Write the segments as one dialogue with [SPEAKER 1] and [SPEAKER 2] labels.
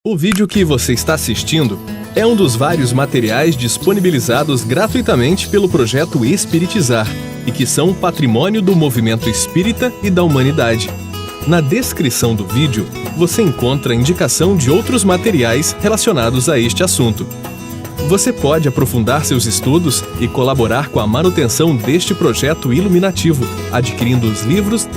[SPEAKER 1] O vídeo que você está assistindo é um dos vários materiais disponibilizados gratuitamente pelo projeto Espiritizar e que são patrimônio do movimento espírita e da humanidade. Na descrição do vídeo, você encontra a indicação de outros materiais relacionados a este assunto. Você pode aprofundar seus estudos e colaborar com a manutenção deste projeto iluminativo, adquirindo os livros,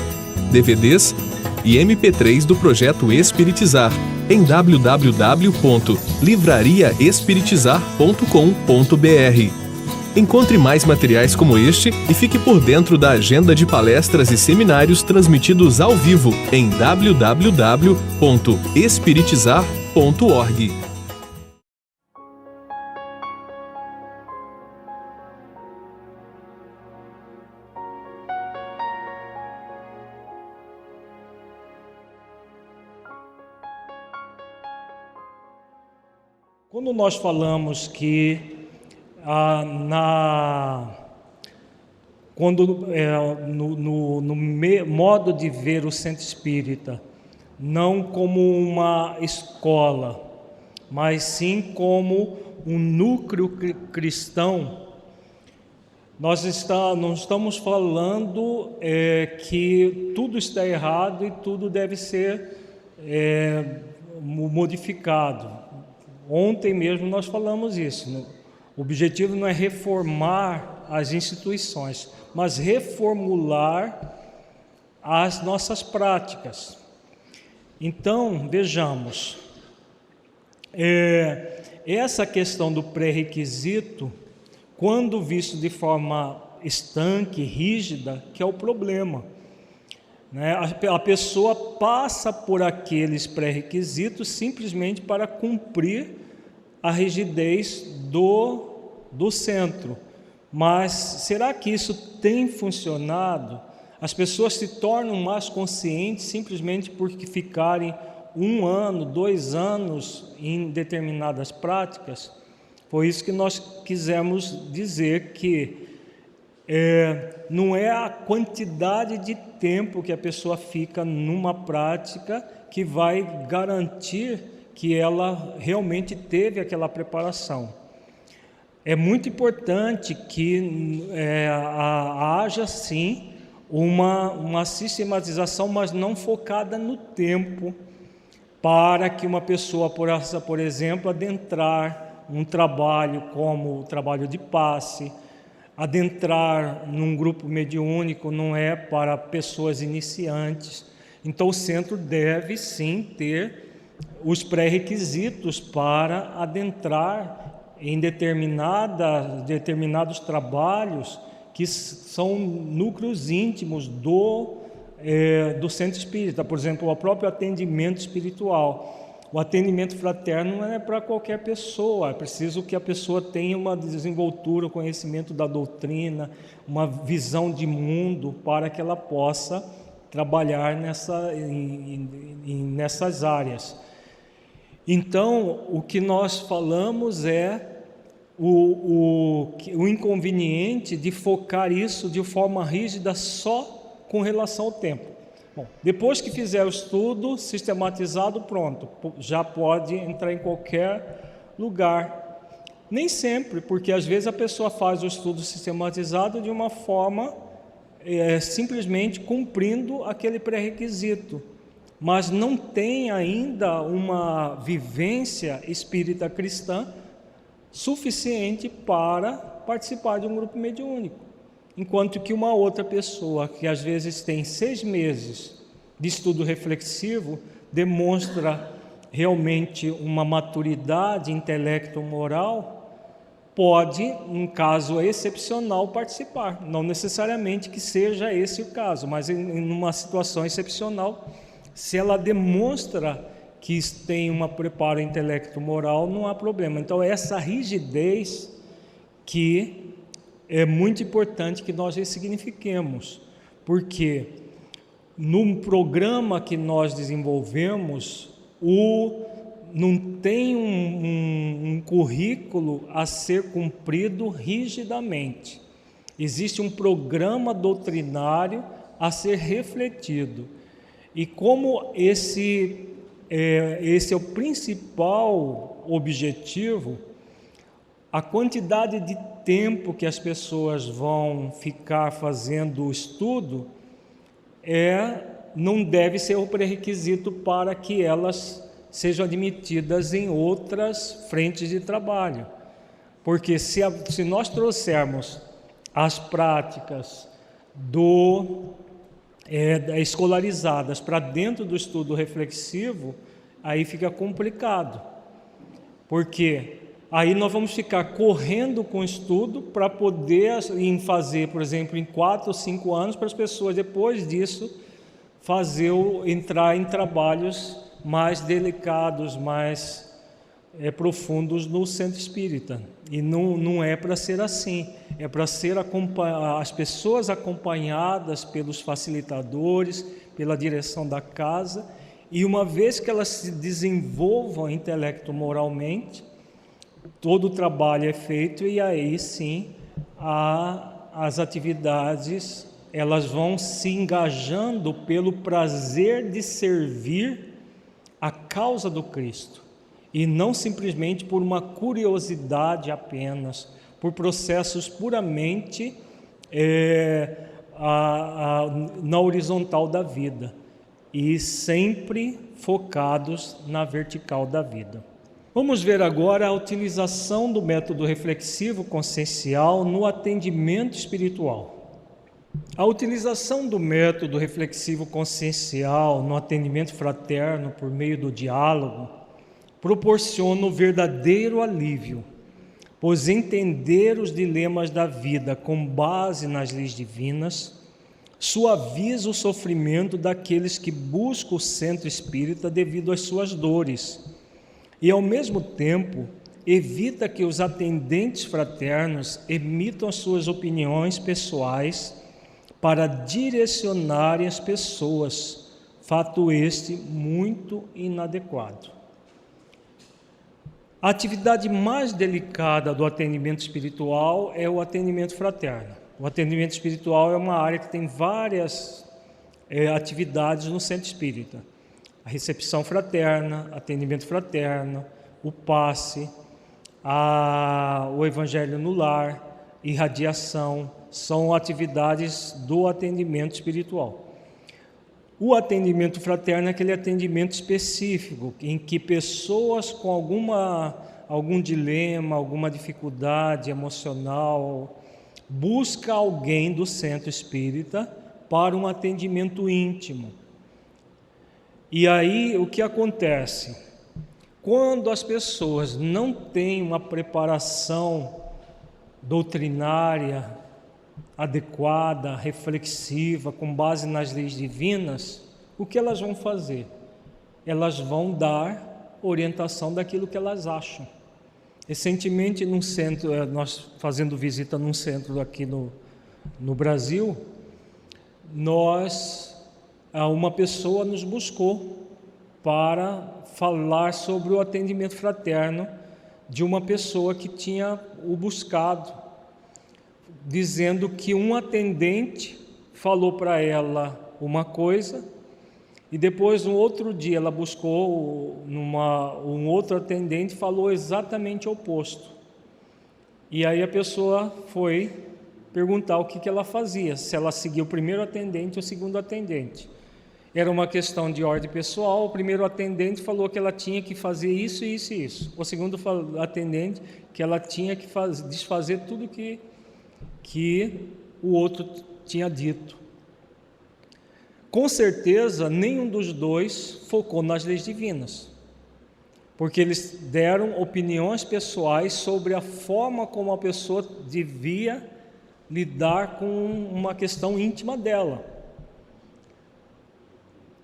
[SPEAKER 1] DVDs e MP3 do projeto Espiritizar em www.livrariaespiritizar.com.br. Encontre mais materiais como este e fique por dentro da agenda de palestras e seminários transmitidos ao vivo em www.espiritizar.org.
[SPEAKER 2] Quando nós falamos que no modo de ver o centro espírita, não como uma escola, mas sim como um núcleo cristão, nós não estamos falando que tudo está errado e tudo deve ser modificado. Ontem mesmo nós falamos isso, né? O objetivo não é reformar as instituições, mas reformular as nossas práticas. Então, vejamos, essa questão do pré-requisito, quando visto de forma estanque, rígida, que é o problema, né? A pessoa passa por aqueles pré-requisitos simplesmente para cumprir a rigidez do centro. Mas será que isso tem funcionado? As pessoas se tornam mais conscientes simplesmente porque ficarem 1 ano, 2 anos em determinadas práticas? Foi isso que nós quisemos dizer, que não é a quantidade de tempo que a pessoa fica numa prática que vai garantir que ela realmente teve aquela preparação. É muito importante que haja sim uma sistematização, mas não focada no tempo, para que uma pessoa possa, por exemplo, adentrar um trabalho como o trabalho de passe. Adentrar num grupo mediúnico não é para pessoas iniciantes. Então o centro deve sim ter os pré-requisitos para adentrar em determinados trabalhos que são núcleos íntimos do centro espírita. Por exemplo, o próprio atendimento espiritual. O atendimento fraterno não é para qualquer pessoa, é preciso que a pessoa tenha uma desenvoltura, um conhecimento da doutrina, uma visão de mundo, para que ela possa trabalhar nessas áreas. Então, o que nós falamos é o inconveniente de focar isso de forma rígida só com relação ao tempo. Bom, depois que fizer o estudo sistematizado, pronto, já pode entrar em qualquer lugar. Nem sempre, porque às vezes a pessoa faz o estudo sistematizado de uma forma simplesmente cumprindo aquele pré-requisito, mas não tem ainda uma vivência espírita cristã suficiente para participar de um grupo mediúnico. Enquanto que uma outra pessoa, que às vezes tem 6 meses de estudo reflexivo, demonstra realmente uma maturidade intelecto-moral, pode, em caso excepcional, participar. Não necessariamente que seja esse o caso, mas em uma situação excepcional, se ela demonstra que tem um preparo intelecto-moral, não há problema. Então, essa rigidez que é muito importante que nós ressignifiquemos, porque no programa que nós desenvolvemos, não tem um currículo a ser cumprido rigidamente. Existe um programa doutrinário a ser refletido. E como esse esse é o principal objetivo. A quantidade de tempo que as pessoas vão ficar fazendo o estudo não deve ser o pré-requisito para que elas sejam admitidas em outras frentes de trabalho. Porque se nós trouxermos as práticas escolarizadas para dentro do estudo reflexivo, aí fica complicado. Porque aí nós vamos ficar correndo com o estudo para poder fazer, por exemplo, em 4 ou 5 anos, para as pessoas, depois disso, entrar em trabalhos mais delicados, mais profundos no centro espírita. E não é para ser assim, é para ser as pessoas acompanhadas pelos facilitadores, pela direção da casa, e uma vez que elas se desenvolvam intelecto-moralmente, todo o trabalho é feito, e aí sim as atividades elas vão se engajando pelo prazer de servir a causa do Cristo, e não simplesmente por uma curiosidade apenas, por processos puramente na horizontal da vida, e sempre focados na vertical da vida. Vamos ver agora a utilização do método reflexivo consciencial no atendimento espiritual. A utilização do método reflexivo consciencial no atendimento fraterno por meio do diálogo proporciona o verdadeiro alívio, pois entender os dilemas da vida com base nas leis divinas suaviza o sofrimento daqueles que buscam o centro espírita devido às suas dores, e ao mesmo tempo evita que os atendentes fraternos emitam as suas opiniões pessoais para direcionarem as pessoas, fato este muito inadequado. A atividade mais delicada do atendimento espiritual é o atendimento fraterno. O atendimento espiritual é uma área que tem várias atividades no centro espírita. A recepção fraterna, atendimento fraterno, o passe, o evangelho no lar, irradiação, são atividades do atendimento espiritual. O atendimento fraterno é aquele atendimento específico, em que pessoas com algum dilema, alguma dificuldade emocional, buscam alguém do centro espírita para um atendimento íntimo. E aí o que acontece? Quando as pessoas não têm uma preparação doutrinária adequada, reflexiva, com base nas leis divinas, o que elas vão fazer? Elas vão dar orientação daquilo que elas acham. Recentemente, num centro, nós fazendo visita num centro aqui no Brasil, uma pessoa nos buscou para falar sobre o atendimento fraterno de uma pessoa que tinha o buscado, dizendo que um atendente falou para ela uma coisa e depois, no outro dia, ela buscou um outro atendente e falou exatamente o oposto. E aí a pessoa foi perguntar o que ela fazia, se ela seguia o primeiro atendente ou o segundo atendente. Era uma questão de ordem pessoal. O primeiro atendente falou que ela tinha que fazer isso, isso e isso. O segundo atendente que ela tinha que desfazer tudo que o outro tinha dito. Com certeza, nenhum dos dois focou nas leis divinas, porque eles deram opiniões pessoais sobre a forma como a pessoa devia lidar com uma questão íntima dela.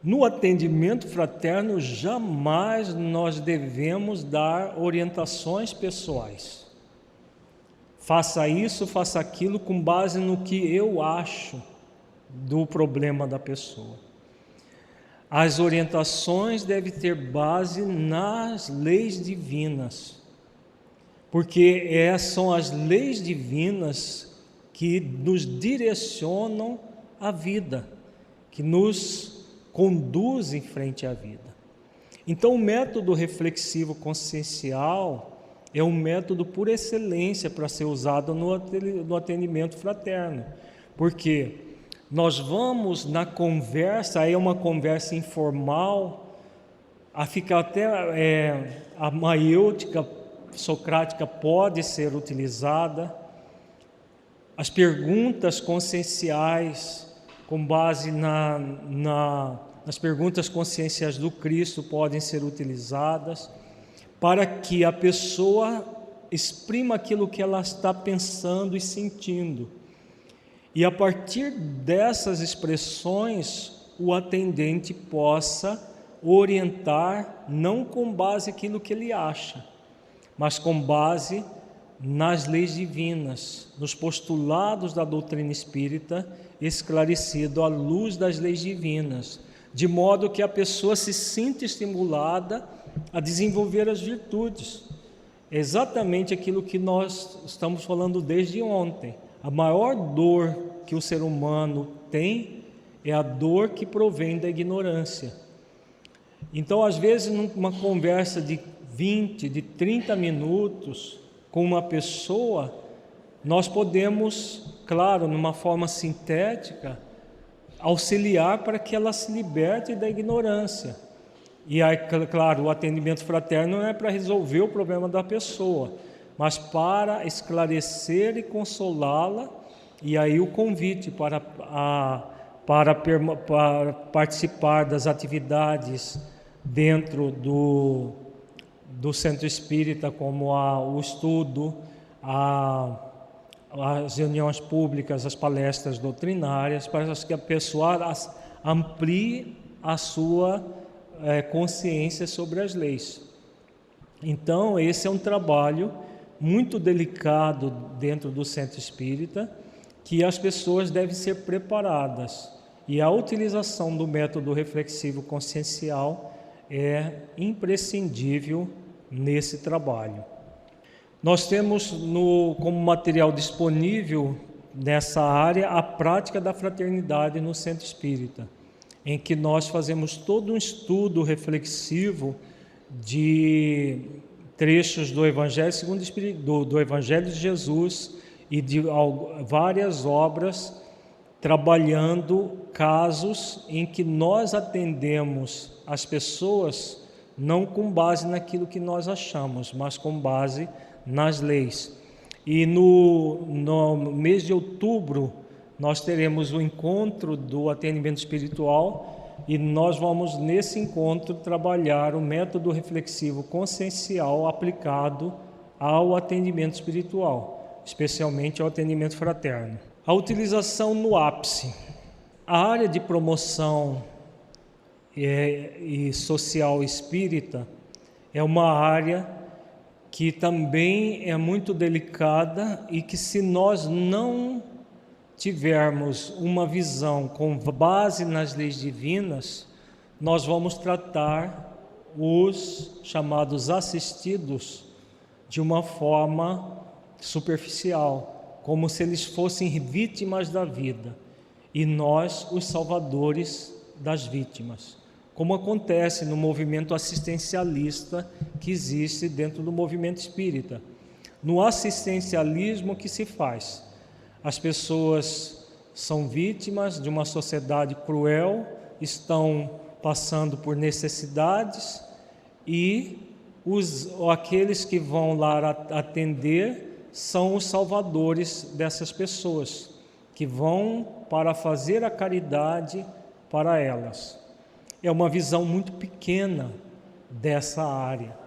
[SPEAKER 2] No atendimento fraterno, jamais nós devemos dar orientações pessoais. Faça isso, faça aquilo, com base no que eu acho do problema da pessoa. As orientações devem ter base nas leis divinas, porque são as leis divinas que nos direcionam a vida, que nos conduzem frente à vida. Então, o método reflexivo consciencial é um método por excelência para ser usado no atendimento fraterno, porque nós vamos na conversa, aí é uma conversa informal, a ficar até a maiêutica socrática pode ser utilizada, as perguntas conscienciais, com base nas perguntas conscienciais do Cristo, podem ser utilizadas para que a pessoa exprima aquilo que ela está pensando e sentindo. E a partir dessas expressões, o atendente possa orientar, não com base naquilo que ele acha, mas com base nas leis divinas, nos postulados da doutrina espírita, esclarecido à luz das leis divinas, de modo que a pessoa se sinta estimulada a desenvolver as virtudes. É exatamente aquilo que nós estamos falando desde ontem. A maior dor que o ser humano tem é a dor que provém da ignorância. Então, às vezes, numa conversa de 20, de 30 minutos com uma pessoa, nós podemos, claro, numa forma sintética, auxiliar para que ela se liberte da ignorância. E aí, claro, o atendimento fraterno não é para resolver o problema da pessoa, mas para esclarecer e consolá-la, e aí o convite para participar das atividades dentro do centro espírita, como o estudo, as reuniões públicas, as palestras doutrinárias, para que a pessoa amplie a sua consciência sobre as leis. Então, esse é um trabalho muito delicado dentro do centro espírita, que as pessoas devem ser preparadas. E a utilização do método reflexivo consciencial é imprescindível nesse trabalho. Nós temos como material disponível nessa área a prática da fraternidade no centro espírita, em que nós fazemos todo um estudo reflexivo de trechos do Evangelho segundo o Espírito, do Evangelho de Jesus e de várias obras, trabalhando casos em que nós atendemos as pessoas não com base naquilo que nós achamos, mas com base nas leis. E no mês de outubro nós teremos o encontro do atendimento espiritual, e nós vamos nesse encontro trabalhar o método reflexivo consciencial aplicado ao atendimento espiritual, especialmente ao atendimento fraterno. A utilização no ápice. A área de promoção e social espírita é uma área que também é muito delicada e que, se nós não tivermos uma visão com base nas leis divinas, nós vamos tratar os chamados assistidos de uma forma superficial, como se eles fossem vítimas da vida e nós os salvadores das vítimas, como acontece no movimento assistencialista que existe dentro do movimento espírita. No assistencialismo, o que se faz? As pessoas são vítimas de uma sociedade cruel, estão passando por necessidades, e aqueles que vão lá atender são os salvadores dessas pessoas, que vão para fazer a caridade para elas. É uma visão muito pequena dessa área,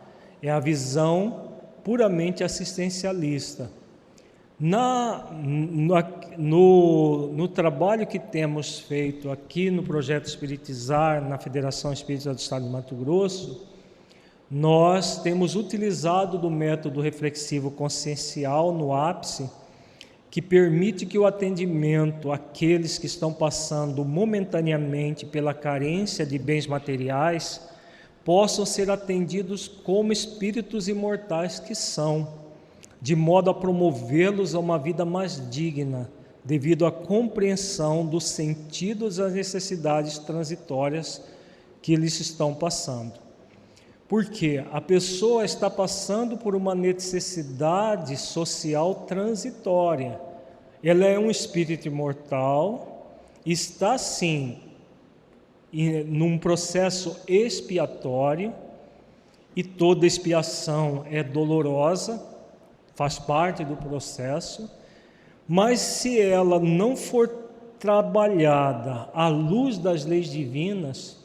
[SPEAKER 2] é a visão puramente assistencialista. No trabalho que temos feito aqui no Projeto Espiritizar, na Federação Espírita do Estado de Mato Grosso, nós temos utilizado do método reflexivo consciencial no ápice, que permite que o atendimento àqueles que estão passando momentaneamente pela carência de bens materiais possam ser atendidos como espíritos imortais que são, de modo a promovê-los a uma vida mais digna, devido à compreensão dos sentidos e das necessidades transitórias que eles estão passando. Porque a pessoa está passando por uma necessidade social transitória. Ela é um espírito imortal, está sim num processo expiatório, e toda expiação é dolorosa, faz parte do processo, mas se ela não for trabalhada à luz das leis divinas,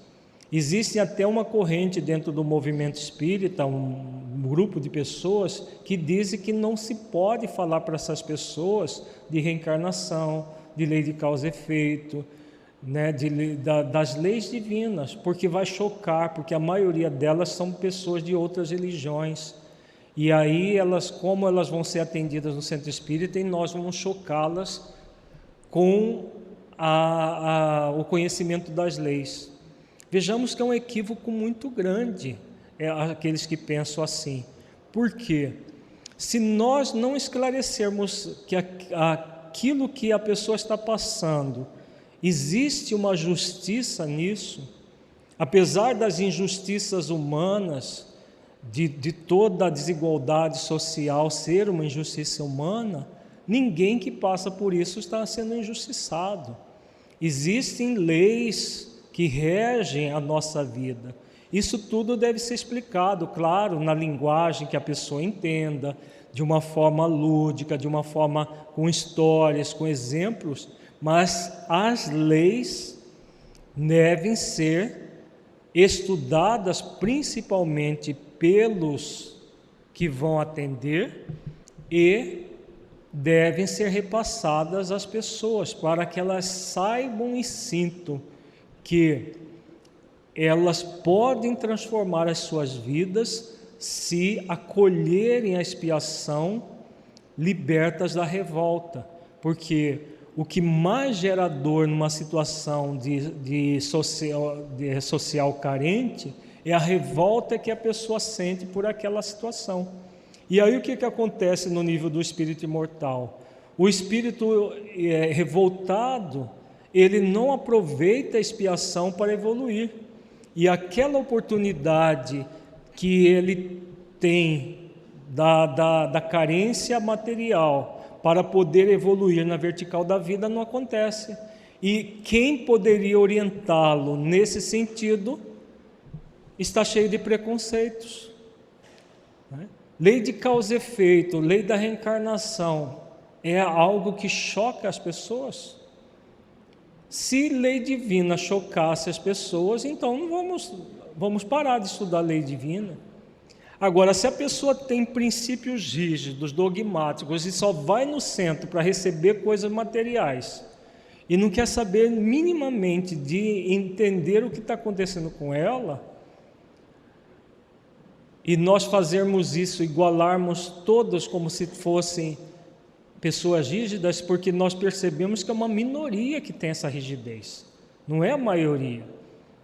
[SPEAKER 2] existe até uma corrente dentro do movimento espírita, um grupo de pessoas que dizem que não se pode falar para essas pessoas de reencarnação, de lei de causa e efeito, né, das leis divinas, porque vai chocar, porque a maioria delas são pessoas de outras religiões, e aí como elas vão ser atendidas no centro espírita, e nós vamos chocá-las com o conhecimento das leis. Vejamos que é um equívoco muito grande aqueles que pensam assim. Por quê? Se nós não esclarecermos que aquilo que a pessoa está passando, existe uma justiça nisso, apesar das injustiças humanas, de toda a desigualdade social ser uma injustiça humana, ninguém que passa por isso está sendo injustiçado. Existem leis que regem a nossa vida. Isso tudo deve ser explicado, claro, na linguagem que a pessoa entenda, de uma forma lúdica, de uma forma com histórias, com exemplos, mas as leis devem ser estudadas principalmente pelos que vão atender e devem ser repassadas às pessoas para que elas saibam e sintam que elas podem transformar as suas vidas se acolherem a expiação, libertas da revolta, porque o que mais gera dor numa situação de social carente é a revolta que a pessoa sente por aquela situação. E aí o que acontece no nível do espírito imortal? O espírito revoltado, ele não aproveita a expiação para evoluir, e aquela oportunidade que ele tem da carência material para poder evoluir na vertical da vida não acontece. E quem poderia orientá-lo nesse sentido está cheio de preconceitos, né? Lei de causa e efeito, lei da reencarnação é algo que choca as pessoas. Se lei divina chocasse as pessoas, então não vamos parar de estudar a lei divina. Agora, se a pessoa tem princípios rígidos, dogmáticos, e só vai no centro para receber coisas materiais, e não quer saber minimamente de entender o que está acontecendo com ela, e nós fazermos isso, igualarmos todos como se fossem pessoas rígidas, porque nós percebemos que é uma minoria que tem essa rigidez, não é a maioria.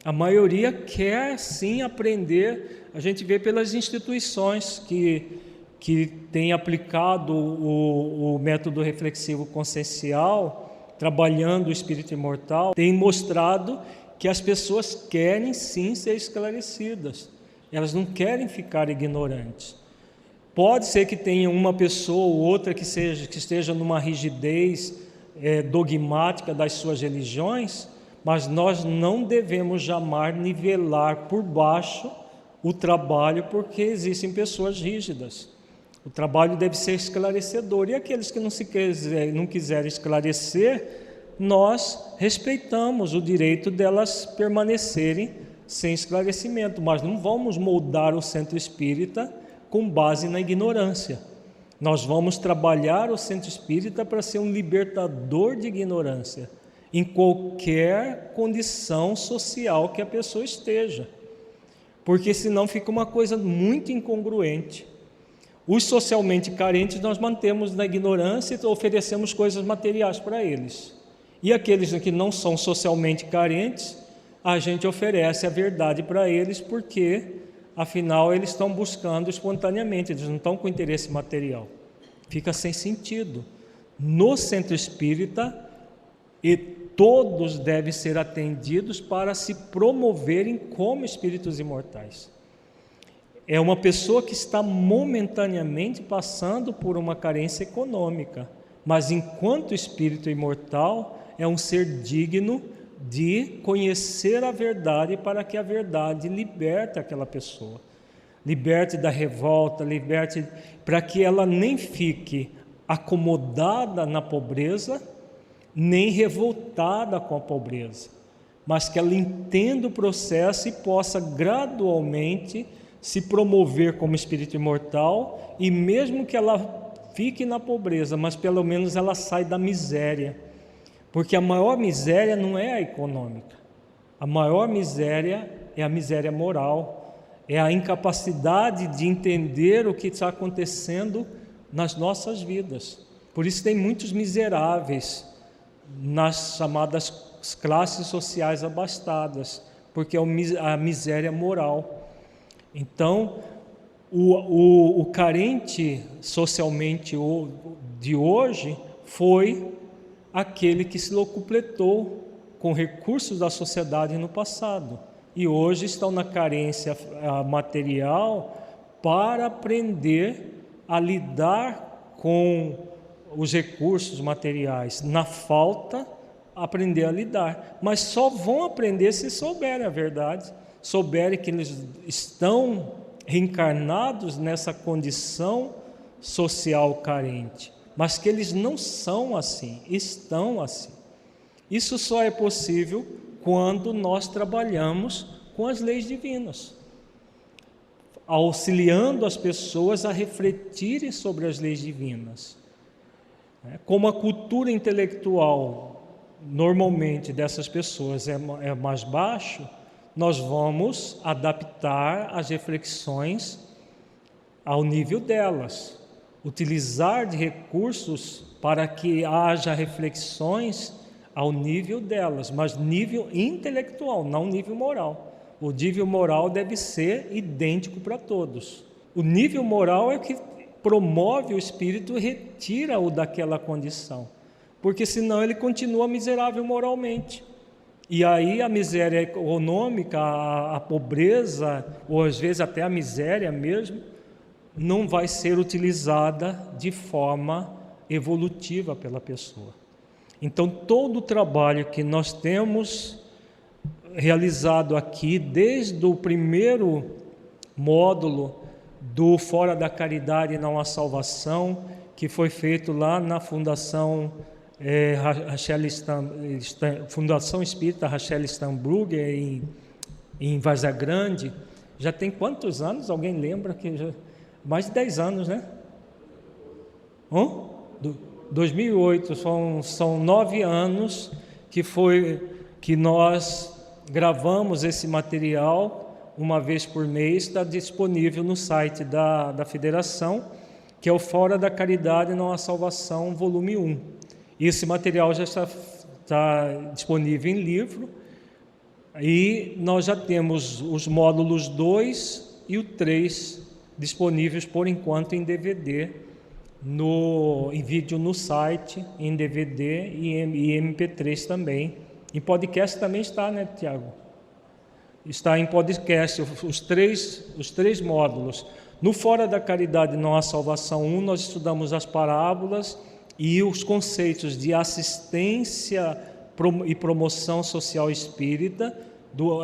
[SPEAKER 2] A maioria quer sim aprender. A gente vê pelas instituições que têm aplicado o método reflexivo consciencial, trabalhando o espírito imortal, tem mostrado que as pessoas querem sim ser esclarecidas, elas não querem ficar ignorantes. Pode ser que tenha uma pessoa ou outra que esteja numa rigidez dogmática das suas religiões, mas nós não devemos jamais nivelar por baixo o trabalho, porque existem pessoas rígidas. O trabalho deve ser esclarecedor, e aqueles que não quiserem esclarecer, nós respeitamos o direito delas permanecerem sem esclarecimento, mas não vamos moldar o centro espírita com base na ignorância. Nós vamos trabalhar o centro espírita para ser um libertador de ignorância, em qualquer condição social que a pessoa esteja, porque senão fica uma coisa muito incongruente. Os socialmente carentes nós mantemos na ignorância e oferecemos coisas materiais para eles, e aqueles que não são socialmente carentes, a gente oferece a verdade para eles, porque afinal eles estão buscando espontaneamente, eles não estão com interesse material. Fica sem sentido. No centro espírita, e todos devem ser atendidos para se promoverem como espíritos imortais. é uma pessoa que está momentaneamente passando por uma carência econômica, mas enquanto espírito imortal é um ser digno de conhecer a verdade, para que a verdade liberte aquela pessoa, liberte da revolta, liberte, para que ela nem fique acomodada na pobreza, nem revoltada com a pobreza, mas que ela entenda o processo e possa gradualmente se promover como espírito imortal, e mesmo que ela fique na pobreza, mas pelo menos ela sai da miséria, porque a maior miséria não é a econômica, a maior miséria é a miséria moral, é a incapacidade de entender o que está acontecendo nas nossas vidas. Por isso tem muitos miseráveis nas chamadas classes sociais abastadas, porque é a miséria moral. Então, o carente socialmente de hoje foi aquele que se locupletou com recursos da sociedade no passado, e hoje estão na carência material para aprender a lidar com os recursos materiais. Na falta, aprender a lidar, mas só vão aprender se souberem a verdade, souberem que eles estão reencarnados nessa condição social carente, mas que eles não são assim, estão assim. Isso só é possível quando nós trabalhamos com as leis divinas, auxiliando as pessoas a refletirem sobre as leis divinas. Como a cultura intelectual normalmente dessas pessoas é mais baixa, nós vamos adaptar as reflexões ao nível delas, utilizar de recursos para que haja reflexões ao nível delas, mas nível intelectual, não nível moral. O nível moral deve ser idêntico para todos. O nível moral é o que promove o espírito e retira-o daquela condição, porque senão ele continua miserável moralmente. E aí a miséria econômica, a pobreza, ou às vezes até a miséria mesmo, não vai ser utilizada de forma evolutiva pela pessoa. Então todo o trabalho que nós temos realizado aqui, desde o primeiro módulo do Fora da Caridade Não Há Salvação, que foi feito lá na Fundação Fundação Espírita Rachel Steinbrugger em Várzea Grande. Já tem quantos anos? Alguém lembra? Mais de 10 anos, né? 2008, são 9 anos que nós gravamos esse material uma vez por mês. Está disponível no site da Federação, que é o Fora da Caridade Não Há Salvação, volume 1. Esse material já está disponível em livro, e nós já temos os módulos 2 e o 3 disponíveis por enquanto em DVD, em vídeo no site, em DVD e MP3 também. Em podcast também está, né, Tiago? Está em podcast os três módulos. No Fora da Caridade Não Há Salvação 1, nós estudamos as parábolas e os conceitos de assistência e promoção social espírita,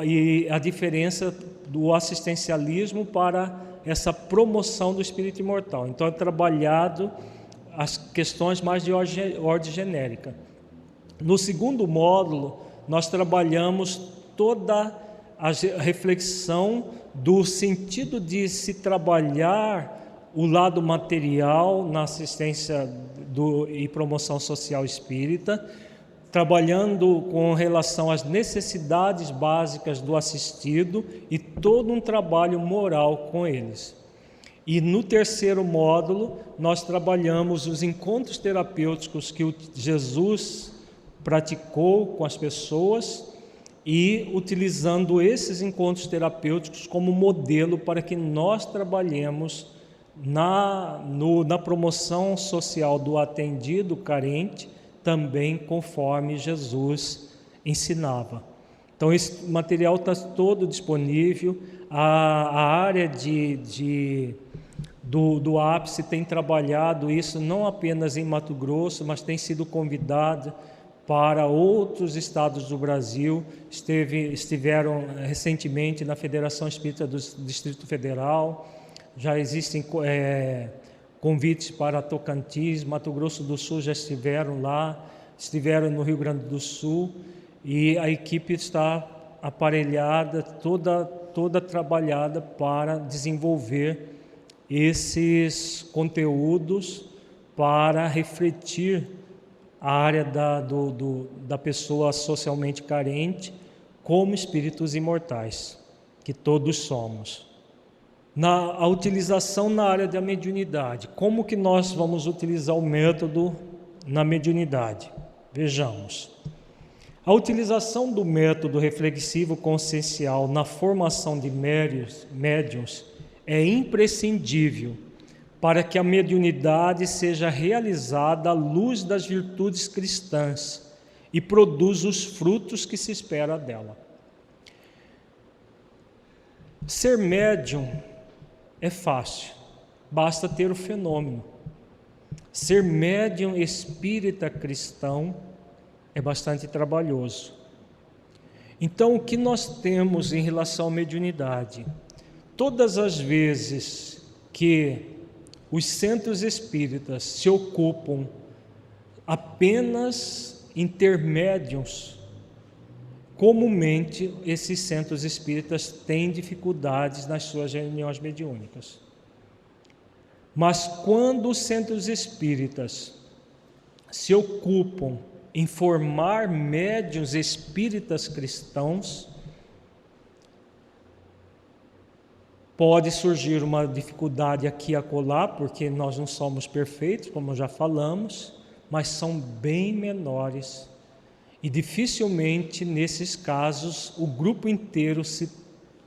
[SPEAKER 2] e a diferença do assistencialismo para essa promoção do espírito imortal. Então é trabalhado as questões mais de ordem genérica. No segundo módulo, nós trabalhamos toda a reflexão do sentido de se trabalhar o lado material na assistência e promoção social espírita, trabalhando com relação às necessidades básicas do assistido e todo um trabalho moral com eles. E no terceiro módulo, nós trabalhamos os encontros terapêuticos que Jesus praticou com as pessoas, e utilizando esses encontros terapêuticos como modelo para que nós trabalhemos na promoção social do atendido carente, também conforme Jesus ensinava. Então esse material está todo disponível. A área do ápice tem trabalhado isso não apenas em Mato Grosso, mas tem sido convidado para outros estados do Brasil. Estiveram recentemente na Federação Espírita do Distrito Federal. Já existem convites para Tocantins, Mato Grosso do Sul já estiveram lá, estiveram no Rio Grande do Sul, e a equipe está aparelhada, toda trabalhada para desenvolver esses conteúdos para refletir a área da pessoa socialmente carente como espíritos imortais, que todos somos. A utilização na área da mediunidade. Como que nós vamos utilizar o método na mediunidade? Vejamos. A utilização do método reflexivo consciencial na formação de médiuns é imprescindível para que a mediunidade seja realizada à luz das virtudes cristãs e produza os frutos que se espera dela. Ser médium é fácil, basta ter o fenômeno. Ser médium espírita cristão é bastante trabalhoso. Então, o que nós temos em relação à mediunidade? Todas as vezes que os centros espíritas se ocupam apenas em ter médiuns, comumente esses centros espíritas têm dificuldades nas suas reuniões mediúnicas. Mas quando os centros espíritas se ocupam em formar médiuns espíritas cristãos, pode surgir uma dificuldade aqui e acolá, porque nós não somos perfeitos, como já falamos, mas são bem menores. E dificilmente, nesses casos, o grupo inteiro se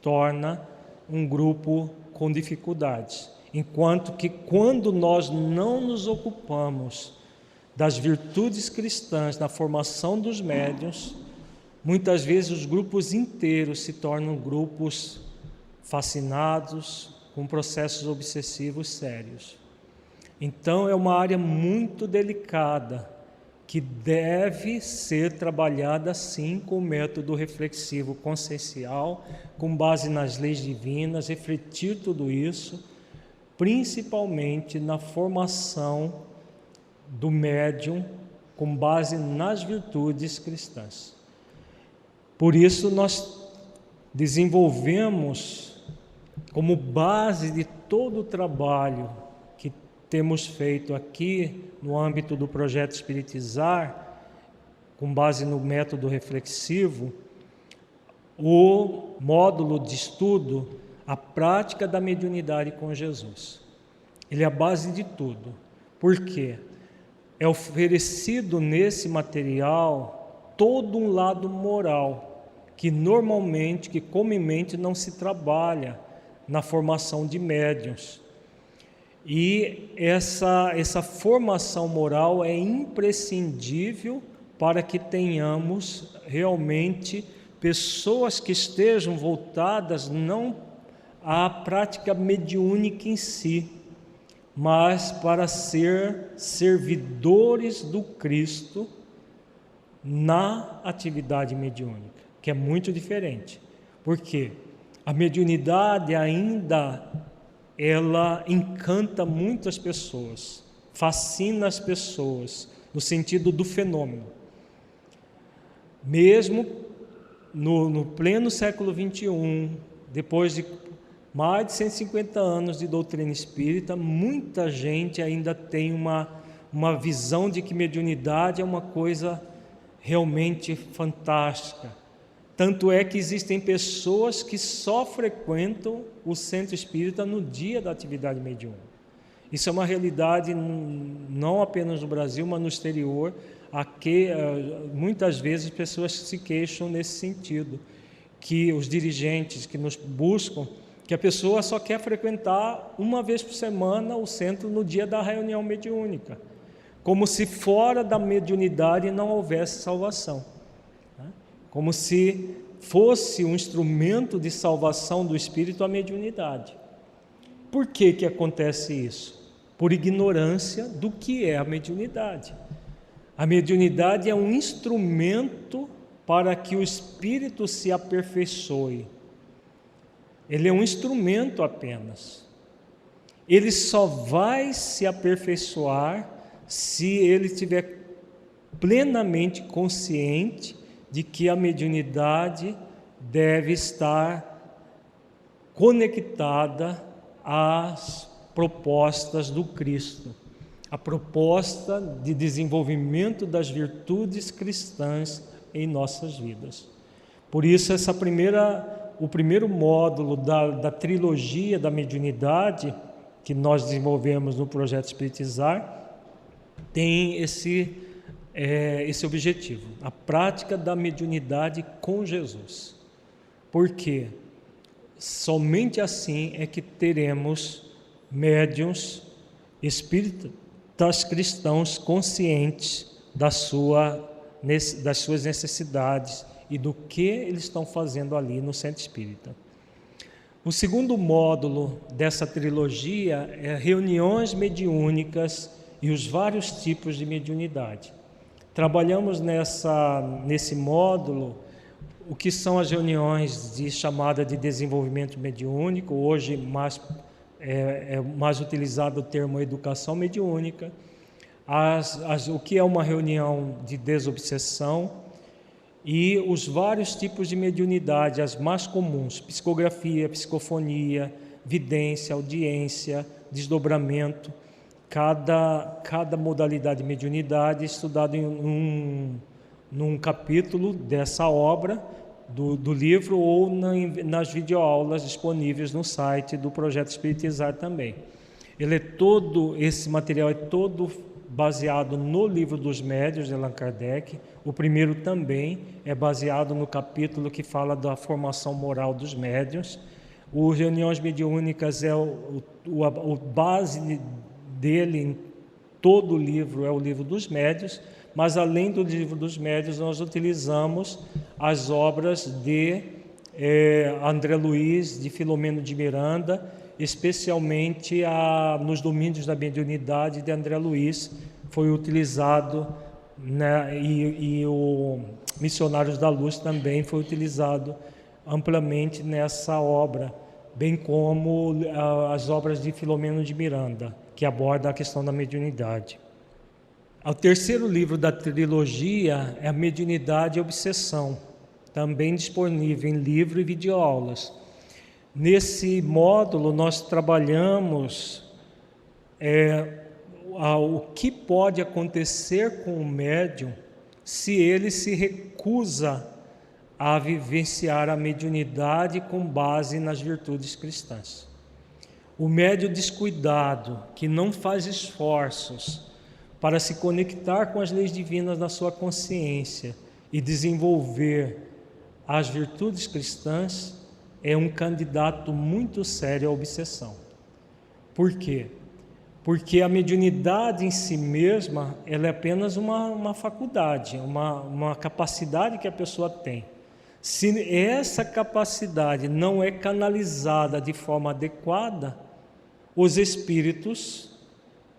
[SPEAKER 2] torna um grupo com dificuldades. Enquanto que quando nós não nos ocupamos das virtudes cristãs na formação dos médiuns, muitas vezes os grupos inteiros se tornam grupos fascinados, com processos obsessivos sérios. Então é uma área muito delicada, que deve ser trabalhada assim com o método reflexivo consciencial, com base nas leis divinas, refletir tudo isso, principalmente na formação do médium, com base nas virtudes cristãs. Por isso nós desenvolvemos como base de todo o trabalho que temos feito aqui no âmbito do projeto Espiritizar, com base no método reflexivo, o módulo de estudo, a prática da mediunidade com Jesus. Ele é a base de tudo. Por quê? É oferecido nesse material todo um lado moral, que normalmente, que comumente não se trabalha na formação de médiuns. E essa formação moral é imprescindível para que tenhamos realmente pessoas que estejam voltadas não à prática mediúnica em si, mas para ser servidores do Cristo na atividade mediúnica, que é muito diferente. Por quê? A mediunidade ainda ela encanta muitas pessoas, fascina as pessoas, no sentido do fenômeno. Mesmo no pleno século XXI, depois de mais de 150 anos de doutrina espírita, muita gente ainda tem uma visão de que mediunidade é uma coisa realmente fantástica. Tanto é que existem pessoas que só frequentam o centro espírita no dia da atividade mediúnica. Isso é uma realidade não apenas no Brasil, mas no exterior. Aqui, muitas vezes pessoas se queixam nesse sentido, que os dirigentes que nos buscam, que a pessoa só quer frequentar uma vez por semana o centro no dia da reunião mediúnica, como se fora da mediunidade não houvesse salvação. Como se fosse um instrumento de salvação do espírito a mediunidade. Por que acontece isso? Por ignorância do que é a mediunidade. A mediunidade é um instrumento para que o espírito se aperfeiçoe. Ele é um instrumento apenas. Ele só vai se aperfeiçoar se ele estiver plenamente consciente de que a mediunidade deve estar conectada às propostas do Cristo, a proposta de desenvolvimento das virtudes cristãs em nossas vidas. Por isso, o primeiro módulo da trilogia da mediunidade que nós desenvolvemos no projeto Espiritizar tem esse objetivo, a prática da mediunidade com Jesus. Por quê? Somente assim é que teremos médiuns espíritas cristãos conscientes das suas necessidades e do que eles estão fazendo ali no centro espírita. O segundo módulo dessa trilogia é reuniões mediúnicas e os vários tipos de mediunidade. Trabalhamos nesse módulo o que são as reuniões chamada de desenvolvimento mediúnico. Hoje é mais utilizado o termo educação mediúnica. O que é uma reunião de desobsessão e os vários tipos de mediunidade, as mais comuns: psicografia, psicofonia, vidência, audiência, desdobramento. Cada modalidade de mediunidade é estudado num capítulo dessa obra do livro ou nas videoaulas disponíveis no site do Projeto Espiritizar também. Esse material é todo baseado no Livro dos Médiuns de Allan Kardec. O primeiro também é baseado no capítulo que fala da formação moral dos médiuns. O Reuniões Mediúnicas o base dele em todo o livro é o Livro dos Médiuns, mas além do Livro dos Médiuns nós utilizamos as obras de André Luiz, de Filomeno de Miranda, especialmente nos Domínios da Mediunidade de André Luiz, foi utilizado, né, e o Missionários da Luz também foi utilizado amplamente nessa obra, bem como as obras de Filomeno de Miranda, que aborda a questão da mediunidade. O terceiro livro da trilogia é a Mediunidade e Obsessão, também disponível em livro e videoaulas. Nesse módulo nós trabalhamos o que pode acontecer com o médium se ele se recusa a vivenciar a mediunidade com base nas virtudes cristãs. O médium descuidado, que não faz esforços para se conectar com as leis divinas da sua consciência e desenvolver as virtudes cristãs, é um candidato muito sério à obsessão. Por quê? Porque a mediunidade em si mesma, ela é apenas uma faculdade, uma capacidade que a pessoa tem. Se essa capacidade não é canalizada de forma adequada, os espíritos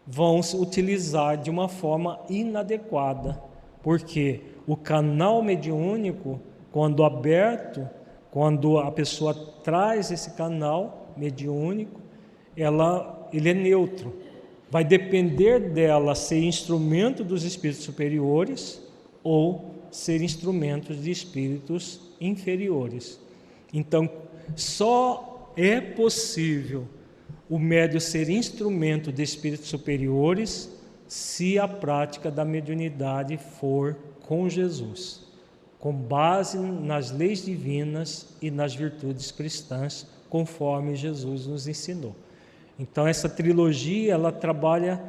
[SPEAKER 2] vão se utilizar de uma forma inadequada, porque o canal mediúnico, quando aberto, quando a pessoa traz esse canal mediúnico, ele é neutro. Vai depender dela ser instrumento dos espíritos superiores ou ser instrumentos de espíritos inferiores. Então, só é possível o médium ser instrumento de espíritos superiores se a prática da mediunidade for com Jesus, com base nas leis divinas e nas virtudes cristãs, conforme Jesus nos ensinou. Então, essa trilogia, ela trabalha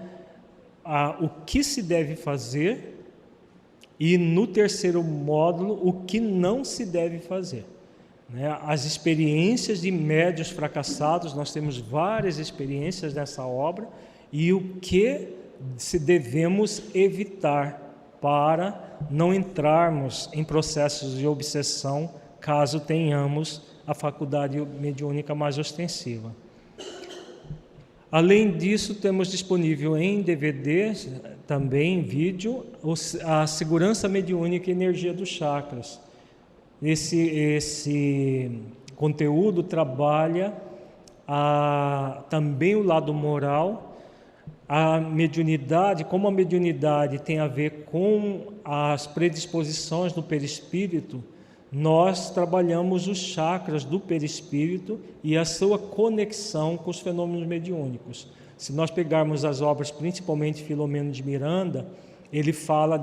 [SPEAKER 2] o que se deve fazer e, no terceiro módulo, o que não se deve fazer. As experiências de médiuns fracassados, nós temos várias experiências nessa obra, e o que devemos evitar para não entrarmos em processos de obsessão caso tenhamos a faculdade mediúnica mais ostensiva. Além disso, temos disponível em DVD, também em vídeo, a segurança mediúnica e energia dos chakras. Esse conteúdo trabalha também o lado moral, a mediunidade, como a mediunidade tem a ver com as predisposições do perispírito, nós trabalhamos os chakras do perispírito e a sua conexão com os fenômenos mediúnicos. Se nós pegarmos as obras, principalmente Filomeno de Miranda, ele fala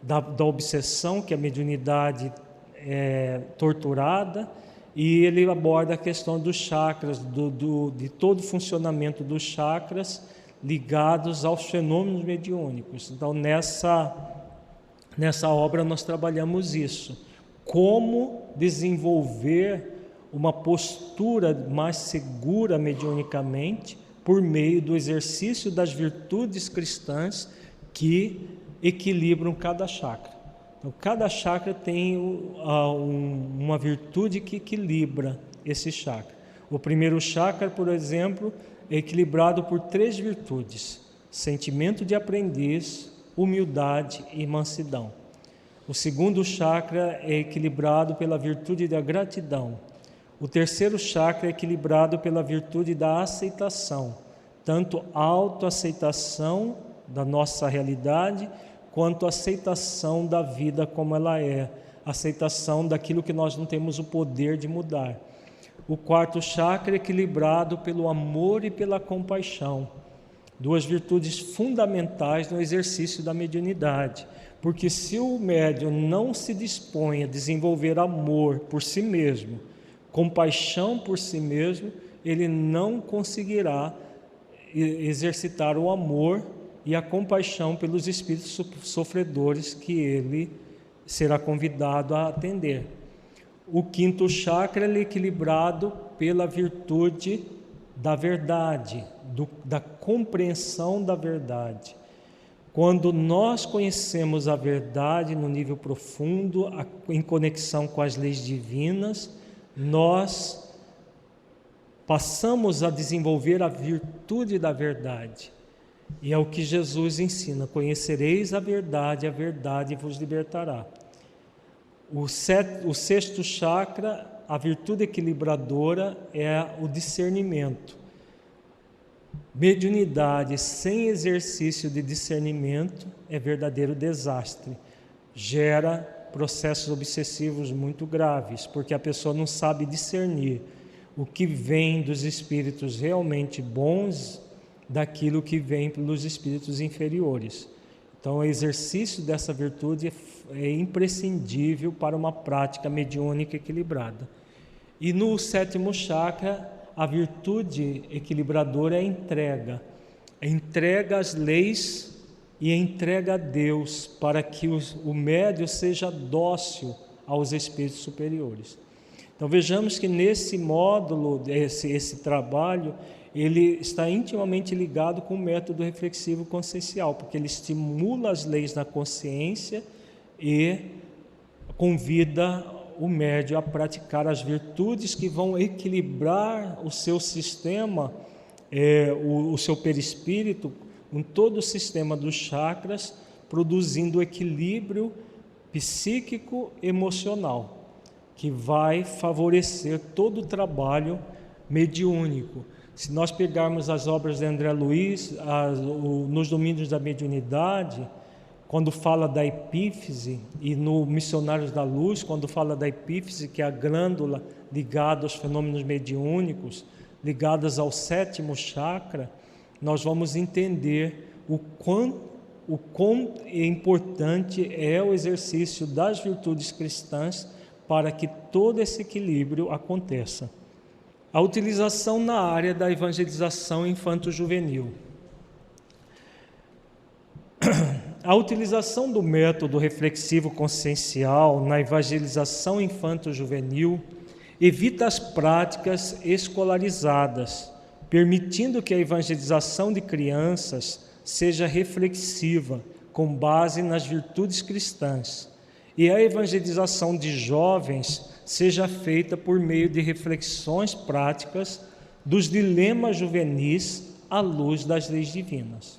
[SPEAKER 2] da obsessão, que a mediunidade é torturada, e ele aborda a questão dos chakras, de todo o funcionamento dos chakras ligados aos fenômenos mediúnicos. Então, nessa obra nós trabalhamos isso. Como desenvolver uma postura mais segura mediunicamente por meio do exercício das virtudes cristãs que equilibram cada chakra. Então, cada chakra tem uma virtude que equilibra esse chakra. O primeiro chakra, por exemplo, é equilibrado por 3 virtudes: sentimento de aprendiz, humildade e mansidão. O segundo chakra é equilibrado pela virtude da gratidão. O terceiro chakra é equilibrado pela virtude da aceitação, tanto autoaceitação da nossa realidade, quanto aceitação da vida como ela é, aceitação daquilo que nós não temos o poder de mudar. O quarto chakra é equilibrado pelo amor e pela compaixão, 2 virtudes fundamentais no exercício da mediunidade. Porque se o médium não se dispõe a desenvolver amor por si mesmo, compaixão por si mesmo, ele não conseguirá exercitar o amor e a compaixão pelos espíritos sofredores que ele será convidado a atender. O quinto chakra é equilibrado pela virtude da verdade, da compreensão da verdade. Quando nós conhecemos a verdade no nível profundo, em conexão com as leis divinas, nós passamos a desenvolver a virtude da verdade. E é o que Jesus ensina: conhecereis a verdade vos libertará. O sexto chakra, a virtude equilibradora, é o discernimento. Mediunidade sem exercício de discernimento é verdadeiro desastre. Gera processos obsessivos muito graves, porque a pessoa não sabe discernir o que vem dos espíritos realmente bons daquilo que vem pelos espíritos inferiores. Então, o exercício dessa virtude é imprescindível para uma prática mediúnica equilibrada. E no sétimo chakra, a virtude equilibradora é a entrega às leis e a entrega a Deus, para que o médium seja dócil aos espíritos superiores. Então vejamos que nesse módulo, esse trabalho, ele está intimamente ligado com o método reflexivo consciencial, porque ele estimula as leis na consciência e convida o médium a praticar as virtudes que vão equilibrar o seu sistema, o seu perispírito, com todo o sistema dos chakras, produzindo equilíbrio psíquico emocional, que vai favorecer todo o trabalho mediúnico. Se nós pegarmos as obras de André Luiz, nos domínios da mediunidade, quando fala da epífise, e no Missionários da Luz, quando fala da epífise, que é a glândula ligada aos fenômenos mediúnicos, ligadas ao sétimo chakra, nós vamos entender o quão importante é o exercício das virtudes cristãs para que todo esse equilíbrio aconteça. A utilização na área da evangelização infanto-juvenil. A utilização do método reflexivo consciencial na evangelização infanto-juvenil evita as práticas escolarizadas, permitindo que a evangelização de crianças seja reflexiva, com base nas virtudes cristãs, e a evangelização de jovens seja feita por meio de reflexões práticas dos dilemas juvenis à luz das leis divinas.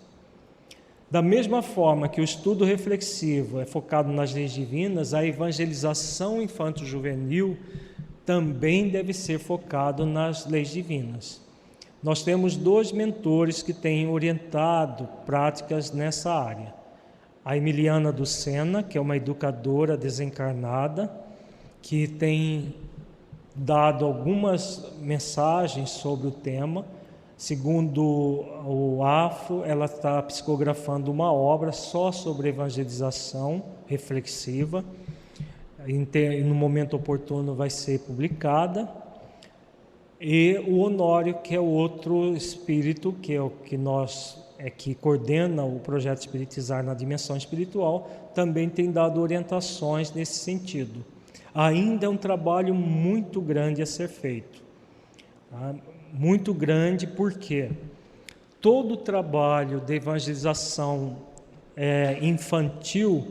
[SPEAKER 2] Da mesma forma que o estudo reflexivo é focado nas leis divinas, a evangelização infanto-juvenil também deve ser focado nas leis divinas. Nós temos 2 mentores que têm orientado práticas nessa área. A Emiliana do Sena, que é uma educadora desencarnada, que tem dado algumas mensagens sobre o tema. Segundo o Afro, ela está psicografando uma obra só sobre evangelização reflexiva. No momento oportuno vai ser publicada. E o Honório, que é o outro espírito, que é o que coordena o projeto Espiritizar na dimensão espiritual, também tem dado orientações nesse sentido. Ainda é um trabalho muito grande a ser feito. Tá? Muito grande, porque todo o trabalho de evangelização infantil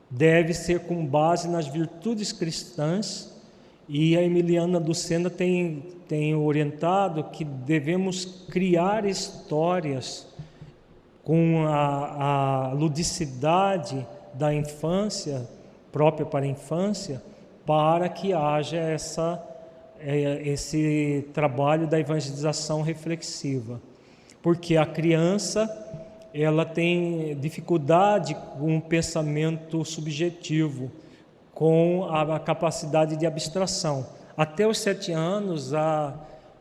[SPEAKER 2] deve ser com base nas virtudes cristãs, e a Emiliana do Sena tem orientado que devemos criar histórias com a ludicidade da infância, própria para a infância, para que haja esse trabalho da evangelização reflexiva. Porque a criança, ela tem dificuldade com o pensamento subjetivo, com a capacidade de abstração. Até os 7 anos,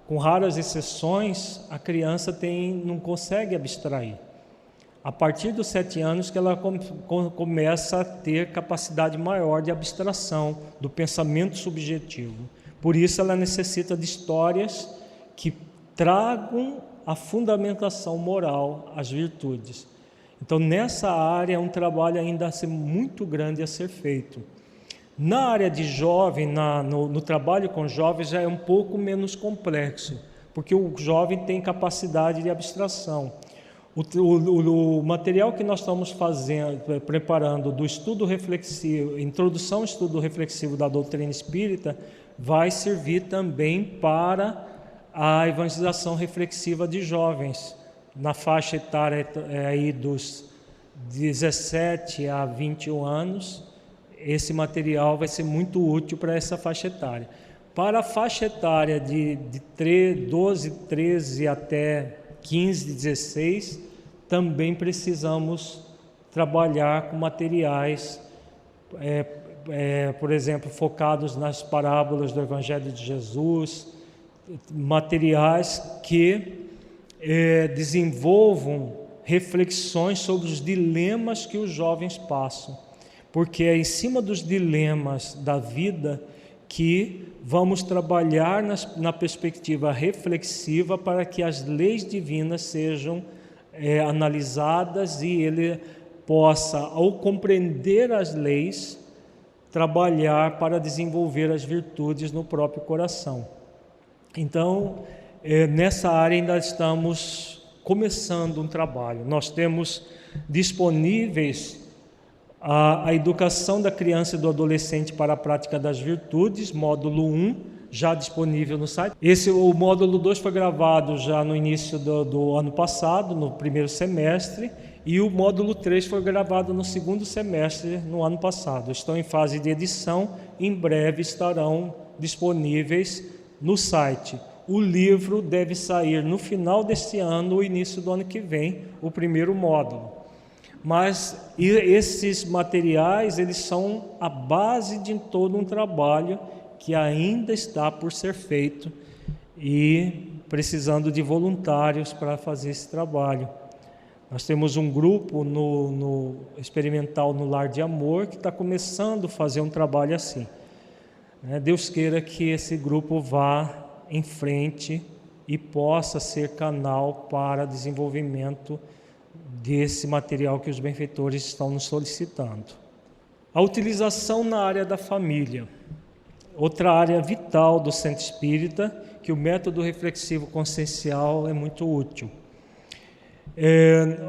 [SPEAKER 2] com raras exceções, a criança não consegue abstrair. A partir dos 7 anos que ela começa a ter capacidade maior de abstração do pensamento subjetivo. Por isso ela necessita de histórias que tragam a fundamentação moral, as virtudes. Então, nessa área é um trabalho ainda muito grande a ser feito. Na área de jovem, no trabalho com jovens, já é um pouco menos complexo, porque o jovem tem capacidade de abstração. O material que nós estamos preparando do estudo reflexivo, introdução ao estudo reflexivo da doutrina espírita, vai servir também para a evangelização reflexiva de jovens, na faixa etária aí dos 17 a 21 anos. Esse material vai ser muito útil para essa faixa etária. Para a faixa etária de 12, 13 até 15, 16, também precisamos trabalhar com materiais, por exemplo, focados nas parábolas do Evangelho de Jesus, materiais que desenvolvam reflexões sobre os dilemas que os jovens passam, porque é em cima dos dilemas da vida que vamos trabalhar na perspectiva reflexiva para que as leis divinas sejam analisadas e ele possa, ao compreender as leis, trabalhar para desenvolver as virtudes no próprio coração. Então, nessa área ainda estamos começando um trabalho. Nós temos disponíveis a educação da criança e do adolescente para a prática das virtudes, módulo 1, já disponível no site. O módulo 2 foi gravado já no início do ano passado, no primeiro semestre, e o módulo 3 foi gravado no segundo semestre, no ano passado. Estão em fase de edição, em breve estarão disponíveis no site. O livro deve sair no final deste ano ou início do ano que vem, o primeiro módulo. Mas esses materiais, eles são a base de todo um trabalho que ainda está por ser feito e precisando de voluntários para fazer esse trabalho. Nós temos um grupo no experimental no Lar de Amor que está começando a fazer um trabalho assim. Deus queira que esse grupo vá em frente e possa ser canal para desenvolvimento desse material que os benfeitores estão nos solicitando. A utilização na área da família. Outra área vital do Centro Espírita, que o método reflexivo consciencial é muito útil.